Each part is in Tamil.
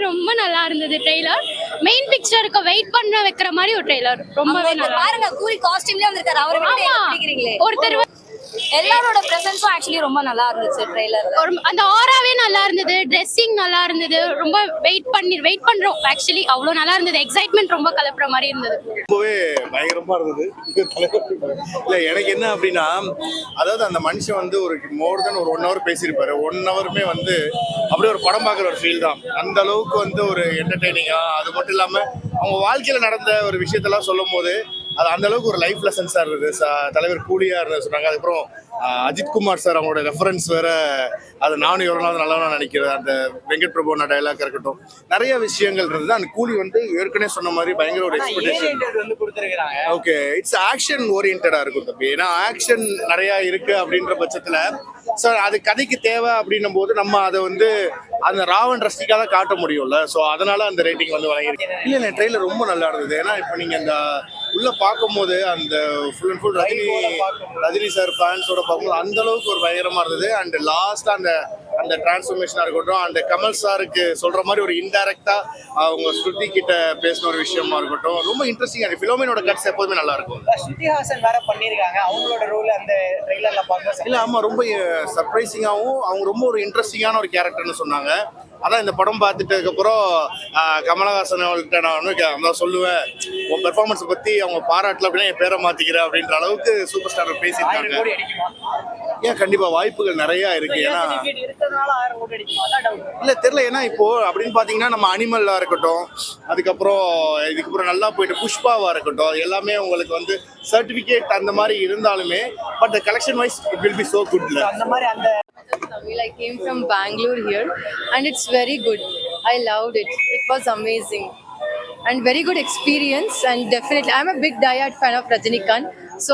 ரொம்ப நல்லா இருந்தது ட்ரெய்லர். மெயின் பிக்சருக்கு வெயிட் பண்ண வைக்கிற மாதிரி ஒரு ட்ரெய்லர். ரொம்பவே நல்லா பாருங்க. கூலி காஸ்டியூம்லயே வந்திருக்காரு. அவரை பிடிக்கிறீங்களே. ஒருத்தர் எல்லாரோட பிரசன்ஸும் ஆக்சுவலி ரொம்ப நல்லா இருந்துச்சு ட்ரெய்லர்ல. அந்த ஆராவே நல்லா இருந்தது, ட்ரெஸ்ஸிங் நல்லா இருந்தது. ரொம்ப வெயிட் பண்றோம். ஆக்சுவலி அவ்வளவு நல்லா இருந்தது. எக்ஸைட்மெண்ட் ரொம்ப கலப்புற மாதிரி இருந்தது. ரொம்பவே பயங்கரமா இருந்தது. இல்ல எனக்கு என்ன அப்படின்னா, அதாவது அந்த மனுஷன் வந்து ஒரு மோர் தென் ஒரு 1 hour பேசியிருப்பாரு. 1 hourமே வந்து அப்படியே ஒரு படம் பார்க்குற ஒரு ஃபீல் தான். அந்த அளவுக்கு வந்து ஒரு என்டர்டெய்னிங்கா, அது மட்டும் இல்லாம அவங்க வாழ்க்கையில நடந்த ஒரு விஷயத்தெல்லாம் சொல்லும் போது அது அந்த அளவுக்கு ஒரு லைஃப் லெசன்ஸா இருந்தது. தலைவர் கூலியா இருந்தது சொன்னாங்க. அதுக்கப்புறம் அஜித்குமார் சார் அவங்களோட ரெஃபரன்ஸ் வேற, அது நானும் எவ்வளோ நாள் நல்லா நினைக்கிறேன். அந்த வெங்கட் பிரபுன டைலாக் இருக்கட்டும், நிறைய விஷயங்கள் இருந்தது. அந்த கூலி வந்து ஏற்கனவே சொன்ன மாதிரி பயங்கர ஒரு எக்ஸ்பெக்டேஷன் வந்து கொடுத்துருக்காங்க. ஓகே, இட்ஸ் ஆக்ஷன் ஓரியன்டா இருக்கும் தம்பி. ஏன்னா ஆக்ஷன் நிறைய இருக்கு அப்படின்ற பட்சத்துல ஸோ அது கதைக்கு தேவை அப்படின்னும் போது நம்ம அதை வந்து அந்த ராவன் ரஸ்டிக்காக தான் காட்ட முடியும்ல. ஸோ அதனால அந்த ரேட்டிங் வந்து வழங்கியிருக்கு. இல்லை ட்ரெயிலர் ரொம்ப நல்லா இருந்தது. ஏன்னா இப்போ நீங்கள் அந்த உள்ள பார்க்கும்போது அந்த full and full Rajini sir ஃபேன்ஸோட பார்க்கும்போது அந்த அளவுக்கு ஒரு பயங்கரமா இருந்தது. அண்ட் லாஸ்டா அந்த டிரான்ஸ்ஃபர்மேஷனா இருக்கட்டும், அந்த கமல் சாருக்கு சொல்ற மாதிரி ஒரு இன்டைரக்டா அவங்க ஸ்ருதி கிட்ட பேசின ஒரு விஷயமா இருக்கட்டும், ரொம்ப இன்ட்ரெஸ்டிங்கா இருக்கு. ஃபிலோமினோட கட்ஸ் எப்போதுமே நல்லா இருக்கும். ஸ்ருதி ஹாசன் வேற பண்ணிருக்காங்க அவங்களோட ரோல் அந்த ட்ரெய்லர்ல பார்க்க. இல்ல ஆமா, ரொம்ப சர்ப்ரைசிங்காகவும் அவங்க ரொம்ப ஒரு இன்ட்ரெஸ்டிங்கான ஒரு கேரக்டர்னு சொன்னாங்க. அதான் இந்த படம் பார்த்துட்டதுக்கு அப்புறம் கமலஹாசன் அவள்கிட்ட நான் வந்து சொல்லுவேன், உன் பெர்ஃபார்மன்ஸ் பத்தி அவங்க பாராட்டல அப்படின்னா என் பேரை மாத்திக்கிறேன் அப்படின்ற அளவுக்கு சூப்பர் ஸ்டார் பேசியிருக்காங்க. ஏன் கண்டிப்பா வாய்ப்புகள் நிறைய இருக்கு. ஏன்னா இல்ல தெரியல. ஏன்னா இப்போ அப்படின்னு பாத்தீங்கன்னா நம்ம அனிமல்லா இருக்கட்டும், அதுக்கப்புறம் இதுக்கப்புறம் நல்லா போயிட்டு புஷ்பாவா இருக்கட்டும், எல்லாமே உங்களுக்கு வந்து சர்டிபிகேட் அந்த மாதிரி இருந்தாலுமே but collection wise it will be so good. அந்த மாதிரி அந்த I came from Bangalore here and it's very good. I loved it. It was amazing and very good experience, and definitely I'm a big diehard fan of Rajinikanth, so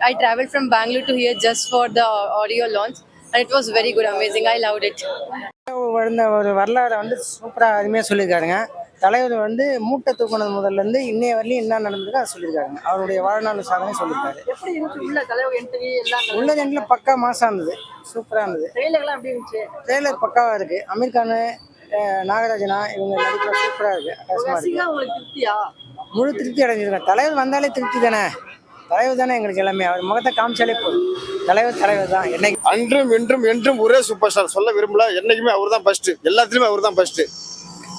I traveled from Bangalore to here just for the audio launch and it was very good, amazing. I loved it. ஒரு வரலாறு வந்து சூப்பராக அருமையாக சொல்லியிருக்காருங்க. தலைவர் வந்து மூட்டை தூக்கினது முதல்லேருந்து இன்னைய வரலையும் என்ன நடந்திருக்கு அதை சொல்லியிருக்காருங்க. அவருடைய வாழ்நாள் சாதனை சொல்லியிருக்காரு. எப்படி இருந்துச்சு உள்ள தலைவர் என்ட்ரி எல்லாம்? உள்ள எண்டில் பக்கா மாசாக இருந்தது, சூப்பராக இருந்தது. ட்ரெய்லர்லாம் எப்படி இருந்துச்சு? ட்ரெய்லர் பக்காவாக இருக்குது. அமீர் கான், நாகராஜனா இவங்க நடிக்கிற சூப்பராக இருக்குது. உங்களுக்கு திருப்தியா? முழு திருப்தி அடைஞ்சிருக்கேன். தலைவர் வந்தாலே திருப்தி தானே. தலைவர் தானே எங்களுக்கு எல்லாமே. அவர் முகத்தை காமிச்சாலே போதும். தலைவர் தான். என்னைக்கு அன்றும் என்றும் என்றும் ஒரே சூப்பர் ஸ்டார். சொல்ல விரும்பல, என்னைக்குமே அவர் தான் ஃபர்ஸ்ட். எல்லாத்துலயுமே அவர் தான் ஃபர்ஸ்ட்.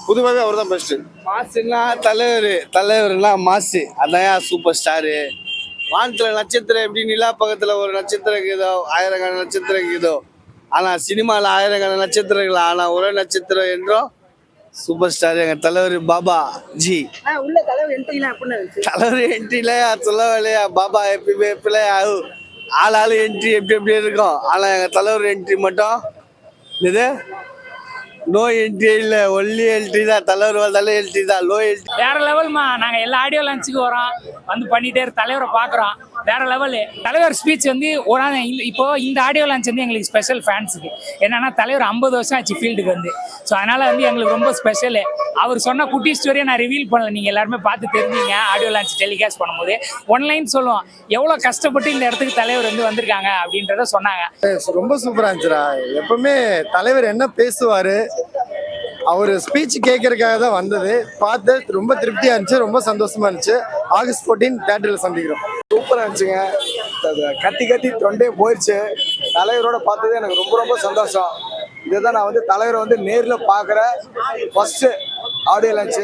புதுவாகவே அவர் தான் பெஸ்ட். மாசுன்னா தலைவர்லாம் மாசு, அதான் சூப்பர் ஸ்டாரு. வானத்துல நட்சத்திரம் எப்படி நிலா பக்கத்துல ஒரு நட்சத்திரம் இருக்குதோ, ஆயிரக்கணக்கான நட்சத்திரம் இருக்குதோ, ஆனா சினிமாவில் ஆயிரக்கணக்கான நட்சத்திரங்கள், ஆனா ஒரே நட்சத்திரம் என்றும் சூப்பர் ஸ்டார் எங்க தலைவர் பாபா ஜி. உள்ள தலைவர் என்ட்ரிலாம் எப்படி இருந்துச்சு? தலைவர் என்ட்ரில சொல்லலையா, பாபா எப்படில ஆளாளு என்ட்ரி எப்படி இருக்கும். ஆனா எங்க தலைவர் என்ட்ரி மட்டும் இது நோ என்ட்ரி இல்ல, ஒன்லி என்ட்ரி தான். தலைவர் வந்தாலே என்ட்ரி தான், லோ என்ட்ரி. வேற லெவல்மா. நாங்க எல்லா ஆடியோ லான்ச்சுக்கு வரோம், வந்து பண்ணிட்டே தலைவரை பாக்குறோம். வேற லெவல். தலைவர் ஸ்பீச் வந்து இப்போ இந்த ஆடியோ லான்ச் வந்து எங்களுக்கு ஸ்பெஷல் ஃபேன்ஸுக்கு. என்னன்னா தலைவர் 50 வருஷம் ஆச்சு ஃபீல்டுக்கு வந்து. ஸோ அதனால வந்து எங்களுக்கு ரொம்ப ஸ்பெஷலு. அவர் சொன்ன குட்டி ஸ்டோரியை நான் ரிவீல் பண்ணல, நீங்க எல்லாருமே பார்த்து தெரிஞ்சீங்க ஆடியோ லான்ச் டெலிகாஸ்ட் பண்ணும்போது. ஒன்லைன் சொல்லுவோம், எவ்வளோ கஷ்டப்பட்டு இந்த இடத்துக்கு தலைவர் வந்து வந்திருக்காங்க அப்படின்றத சொன்னாங்க. ரொம்ப சூப்பரா இருந்துச்சுடா. எப்பவுமே தலைவர் என்ன பேசுவாரு, அவர் ஸ்பீச் கேட்கறதுக்காக தான் வந்தது. பார்த்து ரொம்ப திருப்தியா இருந்துச்சு, ரொம்ப சந்தோஷமா இருந்துச்சு. August 14 தியேட்டர்ல சந்திக்கிறோம். சூப்பரா இருந்துச்சுங்க. கத்தி தொண்டே போயிடுச்சு. தலைவரோட பார்த்தது எனக்கு ரொம்ப சந்தோஷம். இதுதான் நான் வந்து தலைவரை வந்து நேரில் பார்க்குற ஃபர்ஸ்ட் ஆடியோ லான்ச்சு.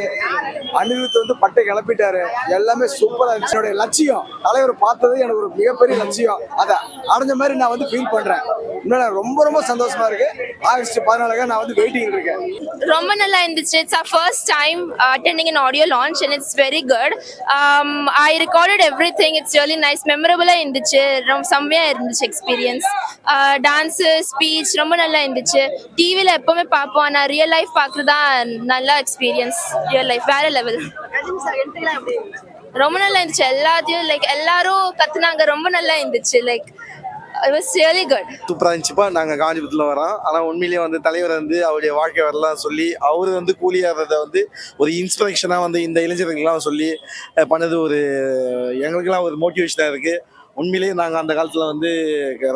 அனிருத் வந்து பட்டை கிளப்பிட்டாரு. எல்லாமே சூப்பராக இருந்துச்சு. என்னுடைய லட்சியம் தலைவர் பார்த்தது எனக்கு ஒரு மிகப்பெரிய லட்சியம். அதை அடைஞ்ச மாதிரி நான் வந்து ஃபீல் பண்ணுறேன். இன்னும் ரொம்ப சந்தோஷமா இருக்கு. August 14 நான் வந்து வெயிட்டிங் இருக்கேன். ரொம்ப நல்லா இருந்துச்சு. It's our first time attending an audio launch and it's very good. I recorded everything. It's really nice. Memorable இருந்துச்சு. ரொம்ப செம்மையா இருந்துச்சு எக்ஸ்பீரியன்ஸ். டான்ஸ், ஸ்பீச் ரொம்ப நல்லா இருந்துச்சு. டிவில எப்பவுமே பார்ப்போம், நான் ரியல் லைஃப் பார்க்குறதா நல்ல எக்ஸ்பீரியன்ஸ். ரியல் லைஃப் வேற லெவல். ரொம்ப நல்லா இருந்துச்சு. எல்லாத்தையும் எல்லாரும் கத்துனாங்க. ரொம்ப நல்லா இருந்துச்சு. It was really good. சூப்பரா இருந்துச்சுப்பா. நாங்க காஞ்சிபுரத்துல வரோம். ஆனா உண்மையிலேயே வந்து தலைவர் வந்து அவருடைய வாழ்க்கை வரலாம் சொல்லி அவரு வந்து கூலியாகிறத வந்து ஒரு இன்ஸ்பிரேஷனா வந்து இந்த இளைஞர்களுக்கெல்லாம் சொல்லி பண்ணது ஒரு எங்களுக்கெல்லாம் ஒரு மோட்டிவேஷனா இருக்கு. உண்மையிலேயே நாங்கள் அந்த காலத்தில் வந்து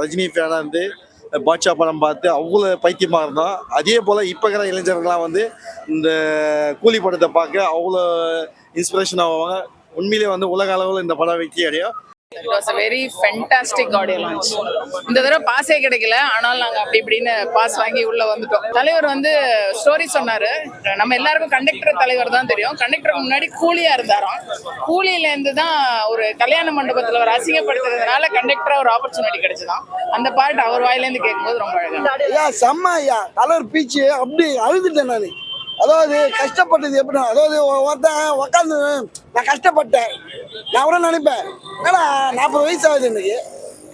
ரஜினி ஃபேனாக இருந்து பாட்ஷா படம் பார்த்து அவ்வளோ பைத்தியமாக இருந்தோம். அதே போல் இப்போ இருக்கிற இளைஞர்கள்லாம் வந்து இந்த கூலி படத்தை பார்க்க அவ்வளோ இன்ஸ்பிரேஷன் ஆவாங்க. உண்மையிலேயே வந்து உலக அளவில் இந்த படம் வெற்றி அடையும். It was a very fantastic audio launch. இந்த தடவை பாஸே கிடைக்கல, ஆனால் நாங்கள் அப்படி இப்படின்னு பாஸ் வாங்கி உள்ள வந்துட்டோம். தலைவர் வந்து ஸ்டோரி சொன்னாரு. நம்ம எல்லாருக்கும் கண்டக்டர் தலைவர் தான் தெரியும். கண்டக்டருக்கு முன்னாடி கூலியா இருந்தாராம். கூலியிலேருந்து தான் ஒரு கல்யாண மண்டபத்தில் ஒரு அசிங்கப்படுத்துறதுனால கண்டக்டரா ஒரு ஆப்பர்ச்சுனிட்டி கிடைச்சதான். அந்த பார்ட் அவர் வாயிலேருந்து கேட்கும்போது ரொம்ப அழகா. ஐயா செம்ம ஐயா, தலைவர் பீச்சு அப்படி அழுதுட்டேன் நான். அதாவது கஷ்டப்பட்டது எப்படி, அதாவது ஒருத்தன் உக்காந்து நான் கஷ்டப்பட்டேன், நான் கூட நினைப்பேன் ஏன்னா 40 வயசு ஆகுது இன்னைக்கு,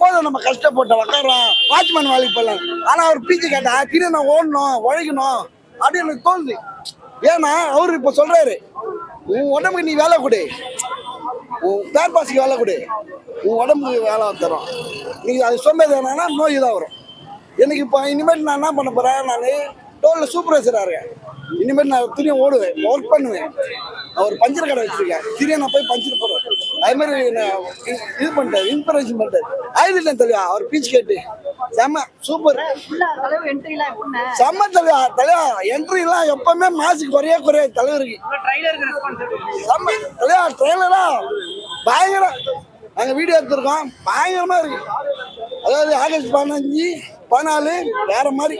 போதும் நம்ம கஷ்டப்பட்டோம் உக்காடுறோம் வாட்ச்மேன் வேலைக்கு போடலாம். ஆனால் அவர் பீச்சு கேட்டா திரு நான் ஓடணும் உழைக்கணும் அப்படின்னு எனக்கு தோணுது. ஏன்னா அவரு இப்போ சொல்றாரு, உன் உடம்புக்கு நீ வேலை கொடு, உன் பேர் பாஸுக்கு வேலை கொடு, உன் உடம்புக்கு வேலை தரும். நீ அது சொன்னது என்னன்னா நோய் தான் வரும். எனக்கு இப்போ இனிமேல் நான் என்ன பண்ண போறேன், நான் டோலில் சூப்பர்வைசராக இருக்கேன். இனிமேல் நான் திரும்ப ஓடுவேன், ஒர்க் பண்ணுவேன். நான் ஒரு பஞ்சர் கடை வச்சிருக்கேன், திரும்ப நான் போய் பஞ்சர் போடுவேன். அது மாதிரி நான் இது பண்ணிட்டேன், இன்ஸ்பிரேஷன் பண்ணிட்டேன். ஆயுதம் தலைவா அவர் பீச் கேட்டு செம்ம சூப்பர். தலைவர் என்ட்ரிலாம் எப்படின்னா செம்ம தலைவா. தலைவா என்ட்ரிலாம் எப்பவுமே மாசுக்கு குறைய தலைவருக்கு செம்ம தலைவா. ட்ரெயிலரா பயங்கரம். நாங்கள் வீடியோ எடுத்திருக்கோம், பயங்கரமா இருக்கு. அதாவது ஆகஸ்ட் 15, 14 வேற மாதிரி.